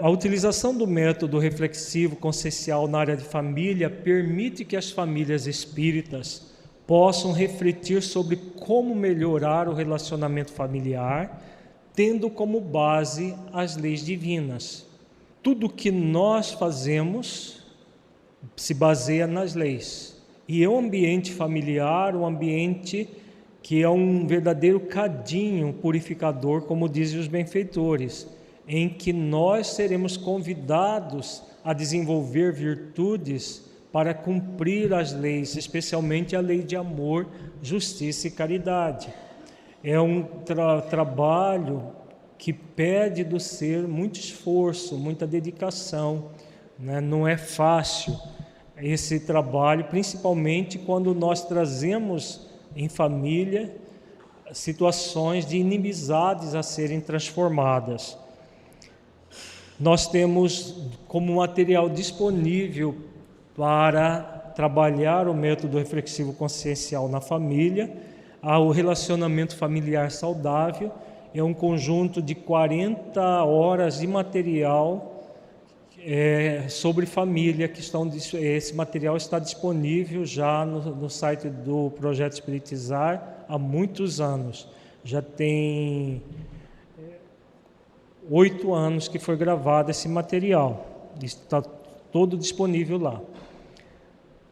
[SPEAKER 2] A utilização do método reflexivo consciencial na área de família permite que as famílias espíritas possam refletir sobre como melhorar o relacionamento familiar, tendo como base as leis divinas. Tudo que nós fazemos se baseia nas leis. E o ambiente familiar, um ambiente que é um verdadeiro cadinho purificador, como dizem os benfeitores, em que nós seremos convidados a desenvolver virtudes para cumprir as leis, especialmente a lei de amor, justiça e caridade. É um trabalho que pede do ser muito esforço, muita dedicação, né? Não é fácil esse trabalho, principalmente quando nós trazemos em família situações de inimizades a serem transformadas. Nós temos como material disponível para trabalhar o método reflexivo consciencial na família, o relacionamento familiar saudável. É um conjunto de 40 horas de material sobre família, esse material está disponível já no site do Projeto Espiritizar há muitos anos. Já tem 8 anos que foi gravado esse material, está todo disponível lá.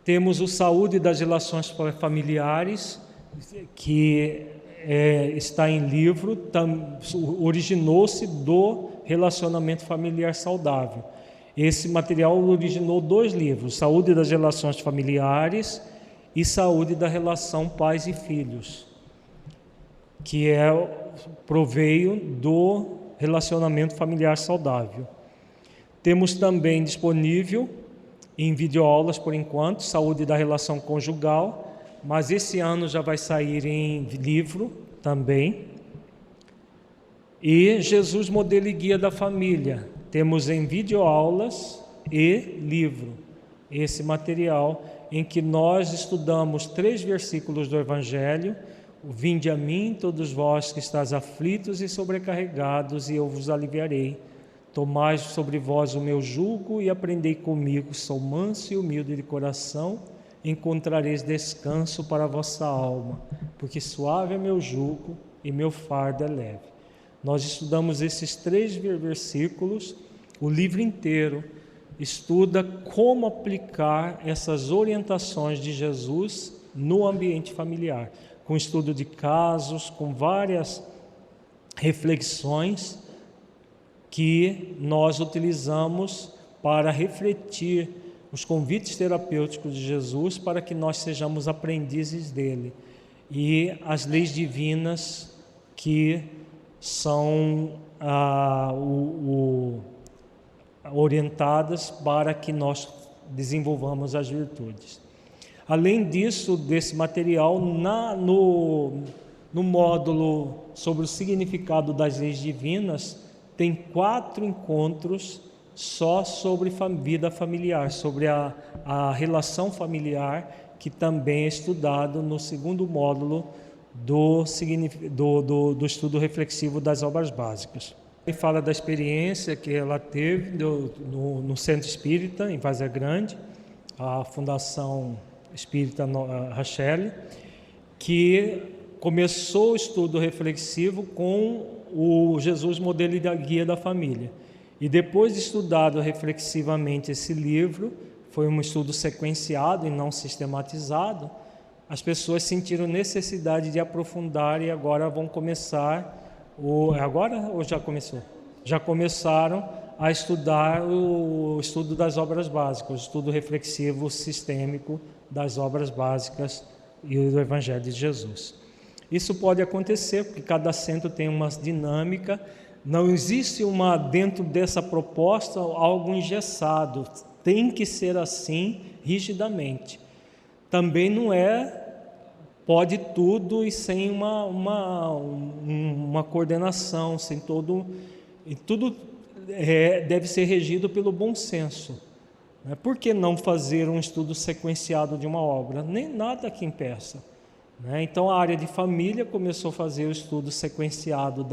[SPEAKER 2] Temos o Saúde das Relações Familiares, que está em livro, originou-se do relacionamento familiar saudável. Esse material originou 2 livros, Saúde das Relações Familiares e Saúde da Relação Pais e Filhos, que proveio do relacionamento familiar saudável. Temos também disponível em videoaulas, por enquanto, Saúde da Relação Conjugal, mas esse ano já vai sair em livro também. E Jesus, Modelo e Guia da Família, temos em videoaulas e livro, esse material em que nós estudamos 3 versículos do Evangelho: Vinde a mim, todos vós que estáis aflitos e sobrecarregados, e eu vos aliviarei. Tomai sobre vós o meu jugo e aprendei comigo, sou manso e humilde de coração, encontrareis descanso para a vossa alma, porque suave é meu jugo e meu fardo é leve. Nós estudamos esses 3 versículos, o livro inteiro estuda como aplicar essas orientações de Jesus no ambiente familiar, com estudo de casos, com várias reflexões que nós utilizamos para refletir os convites terapêuticos de Jesus, para que nós sejamos aprendizes dele, e as leis divinas que são orientadas para que nós desenvolvamos as virtudes. Além disso, desse material, no módulo sobre o significado das leis divinas, tem 4 encontros só sobre vida familiar, sobre a relação familiar, que também é estudado no 2º módulo do estudo reflexivo das obras básicas. Ele fala da experiência que ela teve no Centro Espírita, em Várzea Grande, a Fundação Espírita Rachelle, que começou o estudo reflexivo com o Jesus, Modelo e Guia da Família. E depois de estudado reflexivamente esse livro, foi um estudo sequenciado e não sistematizado, as pessoas sentiram necessidade de aprofundar e agora vão começar, agora ou já começou? Já começaram a estudar o estudo das obras básicas, o estudo reflexivo sistêmico das obras básicas e do Evangelho de Jesus. Isso pode acontecer porque cada centro tem uma dinâmica, não existe dentro dessa proposta algo engessado, tem que ser assim rigidamente. Também não pode tudo e sem uma coordenação, sem tudo deve ser regido pelo bom senso. Por que não fazer um estudo sequenciado de uma obra? Nem nada que impeça. Então a área de família começou a fazer o estudo sequenciado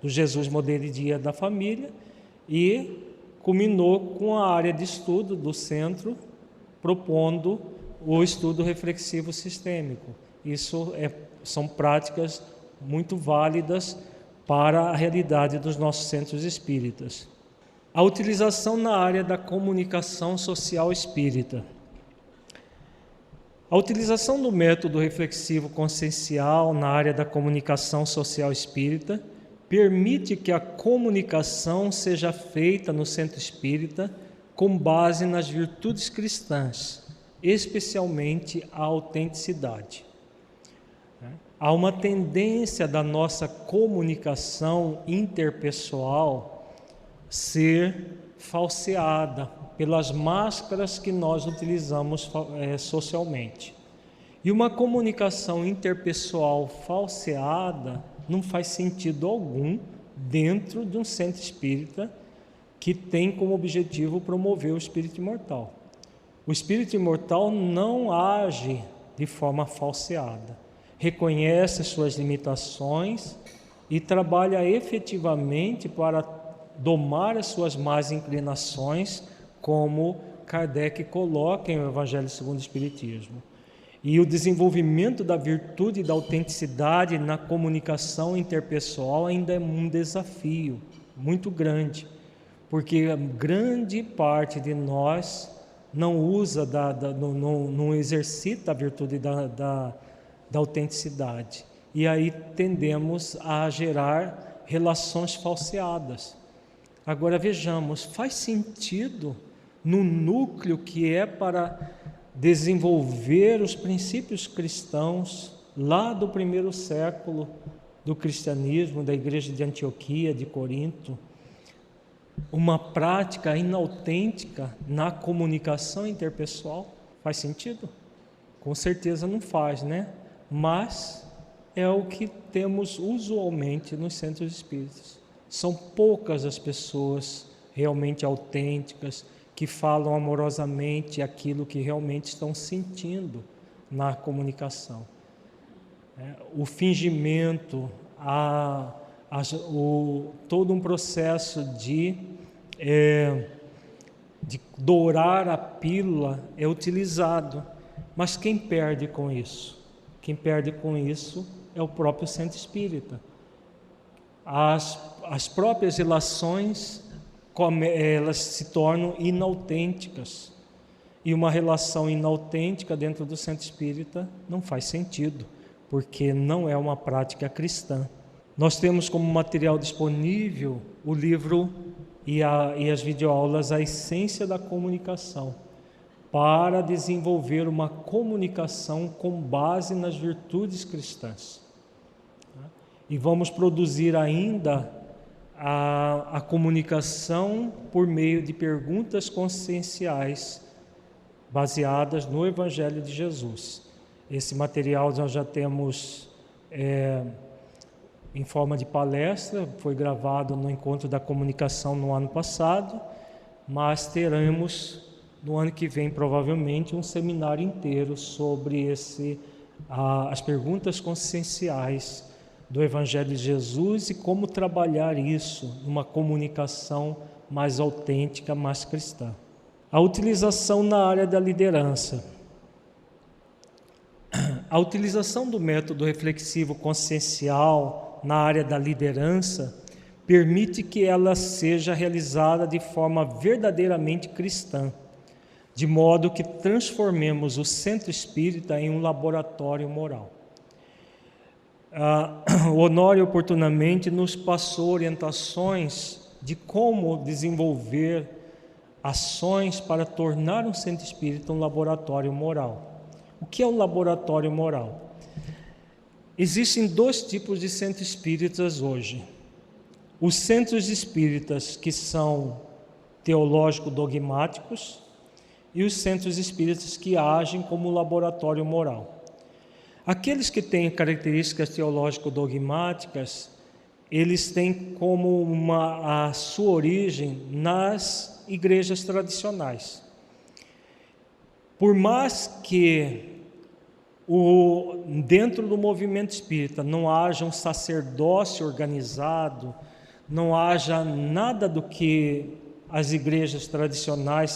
[SPEAKER 2] do Jesus Modelo de Dia da Família, e culminou com a área de estudo do centro, propondo o estudo reflexivo sistêmico. Isso são práticas muito válidas para a realidade dos nossos centros espíritas. A utilização na área da comunicação social espírita. A utilização do método reflexivo consciencial na área da comunicação social espírita permite que a comunicação seja feita no centro espírita com base nas virtudes cristãs, especialmente a autenticidade. Há uma tendência da nossa comunicação interpessoal ser falseada pelas máscaras que nós utilizamos socialmente. E uma comunicação interpessoal falseada não faz sentido algum dentro de um centro espírita que tem como objetivo promover o espírito imortal. O espírito imortal não age de forma falseada, reconhece suas limitações e trabalha efetivamente para domar as suas más inclinações, como Kardec coloca em O Evangelho segundo o Espiritismo. E o desenvolvimento da virtude e da autenticidade na comunicação interpessoal ainda é um desafio muito grande, porque grande parte de nós não usa, não exercita a virtude da autenticidade. E aí tendemos a gerar relações falseadas. Agora vejamos, faz sentido no núcleo que é para desenvolver os princípios cristãos lá do primeiro século do cristianismo, da igreja de Antioquia, de Corinto, uma prática inautêntica na comunicação interpessoal? Faz sentido? Com certeza não faz, né? Mas é o que temos usualmente nos centros espíritas. São poucas as pessoas realmente autênticas que falam amorosamente aquilo que realmente estão sentindo na comunicação. O fingimento, todo um processo de dourar a pílula é utilizado, mas quem perde com isso? Quem perde com isso é o próprio centro espírita. As próprias relações, elas se tornam inautênticas, e uma relação inautêntica dentro do centro espírita não faz sentido, porque não é uma prática cristã. Nós temos como material disponível o livro e as videoaulas A Essência da Comunicação, para desenvolver uma comunicação com base nas virtudes cristãs. E vamos produzir ainda a comunicação por meio de perguntas conscienciais baseadas no Evangelho de Jesus. Esse material nós já temos em forma de palestra, foi gravado no Encontro da Comunicação no ano passado, mas teremos no ano que vem provavelmente um seminário inteiro sobre as perguntas conscienciais do Evangelho de Jesus e como trabalhar isso numa comunicação mais autêntica, mais cristã. A utilização na área da liderança. A utilização do método reflexivo consciencial na área da liderança permite que ela seja realizada de forma verdadeiramente cristã, de modo que transformemos o centro espírita em um laboratório moral. O Honório oportunamente nos passou orientações de como desenvolver ações para tornar um centro espírita um laboratório moral. O que é um laboratório moral? Existem dois tipos de centros espíritas hoje. Os centros espíritas que são teológico-dogmáticos e os centros espíritas que agem como laboratório moral. Aqueles que têm características teológico-dogmáticas, eles têm como a sua origem nas igrejas tradicionais. Por mais que dentro do movimento espírita não haja um sacerdócio organizado, não haja nada do que as igrejas tradicionais,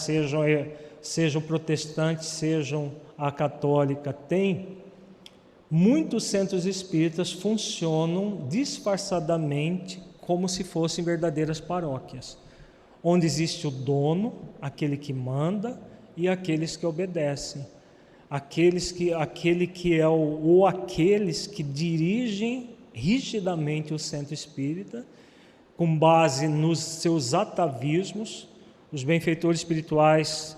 [SPEAKER 2] sejam protestantes, sejam a católica, têm, muitos centros espíritas funcionam disfarçadamente como se fossem verdadeiras paróquias, onde existe o dono, aquele que manda, e aqueles que obedecem, aqueles que dirigem rigidamente o centro espírita, com base nos seus atavismos. Os benfeitores espirituais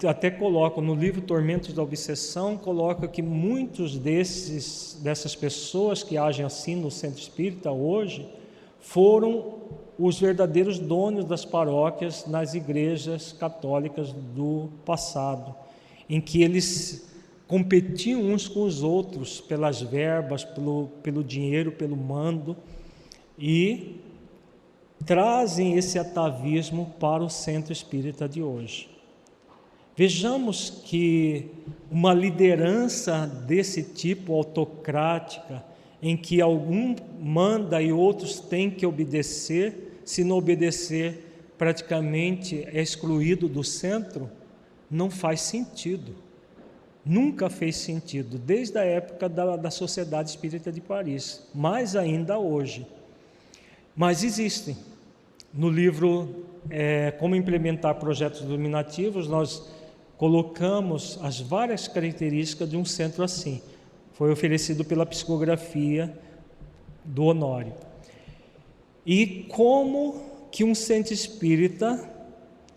[SPEAKER 2] até colocam no livro Tormentos da Obsessão, coloca que muitos dessas pessoas que agem assim no centro espírita hoje foram os verdadeiros donos das paróquias nas igrejas católicas do passado, em que eles competiam uns com os outros pelas verbas, pelo dinheiro, pelo mando, e trazem esse atavismo para o centro espírita de hoje. Vejamos que uma liderança desse tipo autocrática, em que algum manda e outros têm que obedecer, se não obedecer, praticamente é excluído do centro, não faz sentido. Nunca fez sentido, desde a época da Sociedade Espírita de Paris, mais ainda hoje. Mas existem. No livro Como Implementar Projetos Iluminativos, nós colocamos as várias características de um centro assim. Foi oferecido pela psicografia do Honório. E como que um centro espírita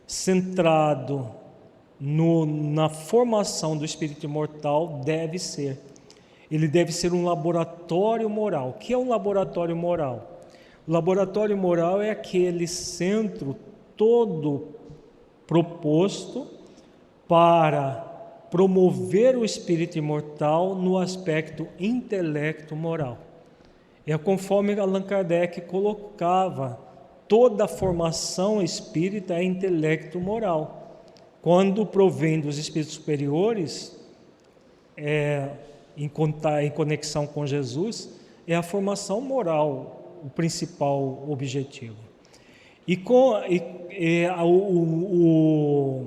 [SPEAKER 2] centrado na formação do espírito imortal deve ser? Ele deve ser um laboratório moral. O que é um laboratório moral? O laboratório moral é aquele centro todo proposto para promover o espírito imortal no aspecto intelecto-moral. É conforme Allan Kardec colocava, toda a formação espírita é intelecto-moral. Quando provém dos espíritos superiores, em conexão com Jesus, é a formação moral o principal objetivo. O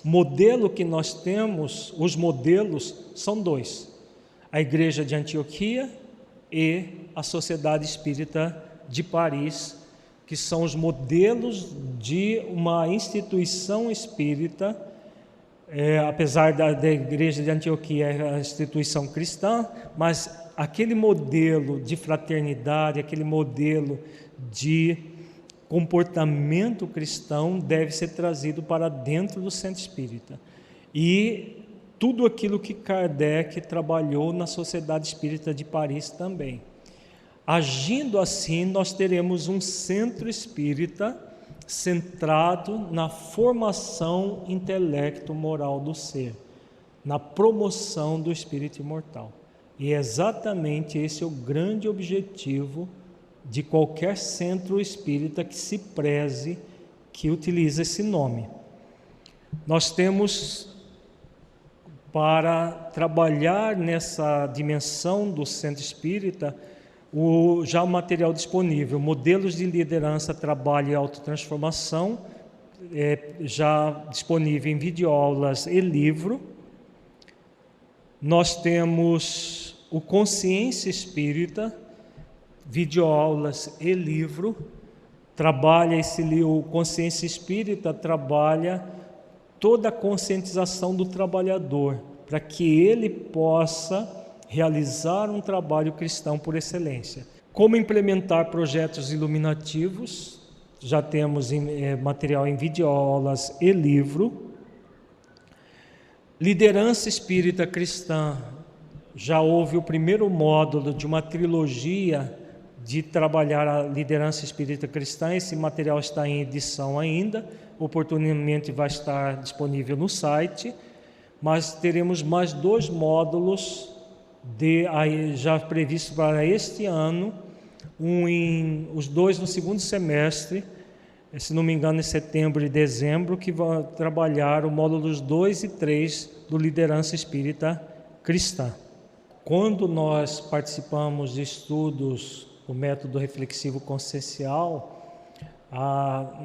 [SPEAKER 2] modelo que nós temos, os modelos são dois: a Igreja de Antioquia e a Sociedade Espírita de Paris, que são os modelos de uma instituição espírita, apesar da Igreja de Antioquia é a instituição cristã, mas aquele modelo de fraternidade, aquele modelo de comportamento cristão deve ser trazido para dentro do centro espírita. E tudo aquilo que Kardec trabalhou na Sociedade Espírita de Paris também. Agindo assim, nós teremos um centro espírita centrado na formação intelecto-moral do ser, na promoção do espírito imortal. E é exatamente esse o grande objetivo de qualquer centro espírita que se preze, que utilize esse nome. Nós temos, para trabalhar nessa dimensão do centro espírita, já o material disponível, modelos de liderança, trabalho e autotransformação, já disponível em videoaulas e livro. Nós temos o Consciência Espírita, videoaulas e livro. O Consciência Espírita trabalha toda a conscientização do trabalhador, para que ele possa realizar um trabalho cristão por excelência. Como implementar projetos iluminativos, já temos material em videoaulas e livro. Liderança espírita cristã, já houve o primeiro módulo de uma trilogia de trabalhar a liderança espírita cristã. Esse material está em edição ainda, oportunamente vai estar disponível no site, mas teremos mais 2 módulos já previstos para este ano, os 2 no segundo semestre, se não me engano em setembro e dezembro, que vão trabalhar o módulos 2 e 3 do Liderança Espírita Cristã. quando nós participamos de estudos do método reflexivo consciencial,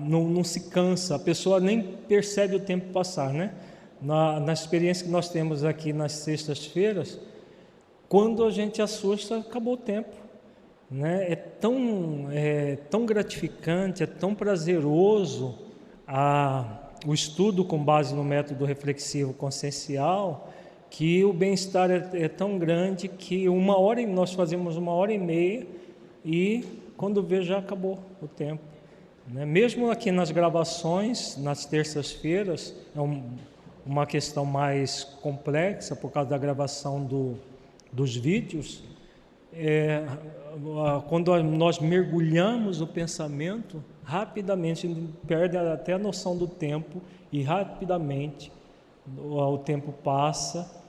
[SPEAKER 2] não se cansa, a pessoa nem percebe o tempo passar, né? Na experiência que nós temos aqui nas sextas-feiras, quando a gente assusta, acabou o tempo, né? É tão gratificante, é tão prazeroso o estudo com base no método reflexivo consciencial, que o bem-estar é tão grande que nós fazemos 1h30 e quando vê já acabou o tempo, né? Mesmo aqui nas gravações, nas terças-feiras, uma questão mais complexa por causa da gravação dos vídeos, quando nós mergulhamos no pensamento, rapidamente a gente perde até a noção do tempo e rapidamente o tempo passa,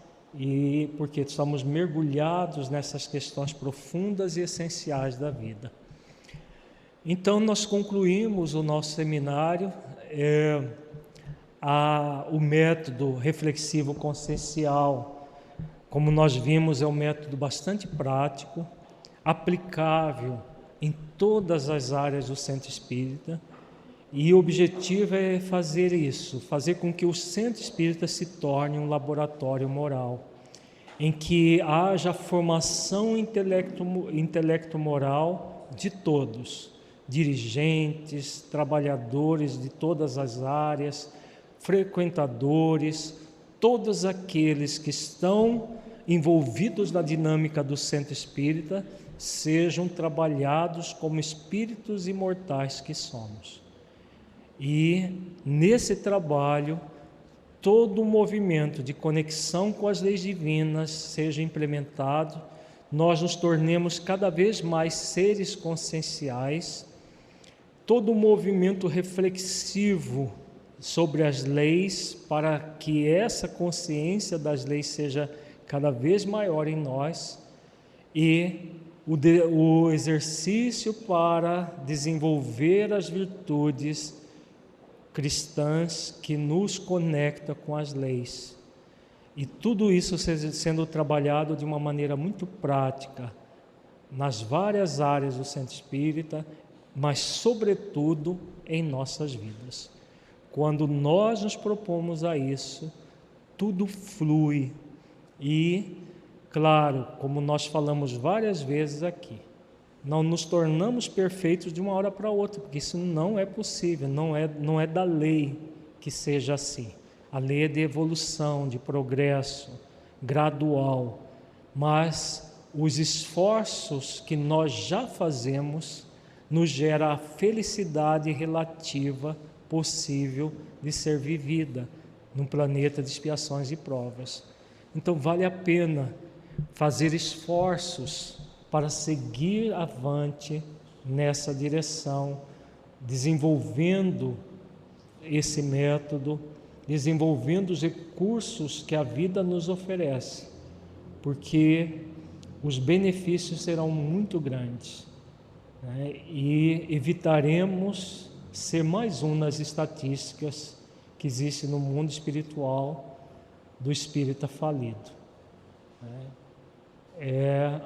[SPEAKER 2] porque estamos mergulhados nessas questões profundas e essenciais da vida. Então nós concluímos o nosso seminário. O método reflexivo consciencial, como nós vimos, é um método bastante prático, aplicável em todas as áreas do centro espírita, e o objetivo é fazer com que o centro espírita se torne um laboratório moral, em que haja formação intelecto-moral de todos, dirigentes, trabalhadores de todas as áreas, frequentadores, todos aqueles que estão envolvidos na dinâmica do centro espírita, sejam trabalhados como espíritos imortais que somos. E nesse trabalho, todo o movimento de conexão com as leis divinas seja implementado, nós nos tornemos cada vez mais seres conscienciais, todo o movimento reflexivo sobre as leis, para que essa consciência das leis seja cada vez maior em nós, e o exercício para desenvolver as virtudes cristãs que nos conecta com as leis. E tudo isso sendo trabalhado de uma maneira muito prática nas várias áreas do centro espírita, mas sobretudo em nossas vidas. Quando nós nos propomos a isso, tudo flui. E, claro, como nós falamos várias vezes aqui, não nos tornamos perfeitos de uma hora para outra, porque isso não é possível, não é da lei que seja assim. A lei é de evolução, de progresso, gradual, mas os esforços que nós já fazemos nos gera a felicidade relativa possível de ser vivida num planeta de expiações e provas. Então vale a pena fazer esforços para seguir avante nessa direção, desenvolvendo esse método, desenvolvendo os recursos que a vida nos oferece, porque os benefícios serão muito grandes, né? E evitaremos ser mais um nas estatísticas que existe no mundo espiritual do espírita falido, né? É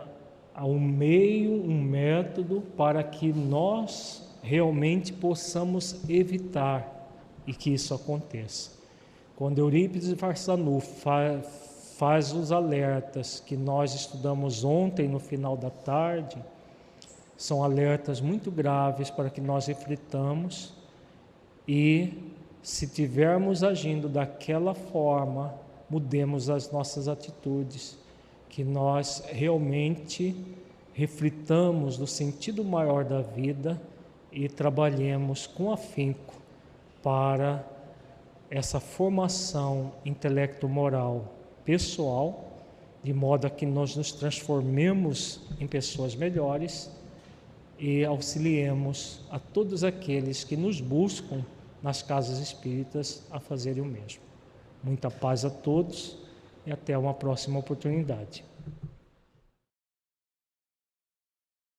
[SPEAKER 2] um meio, um método para que nós realmente possamos evitar e que isso aconteça. Quando Eurípides Barçanufo faz os alertas que nós estudamos ontem no final da tarde, são alertas muito graves para que nós reflitamos e, se tivermos agindo daquela forma, mudemos as nossas atitudes, que nós realmente reflitamos no sentido maior da vida e trabalhemos com afinco para essa formação intelecto-moral pessoal, de modo a que nós nos transformemos em pessoas melhores e auxiliemos a todos aqueles que nos buscam nas casas espíritas a fazerem o mesmo. Muita paz a todos e até uma próxima oportunidade.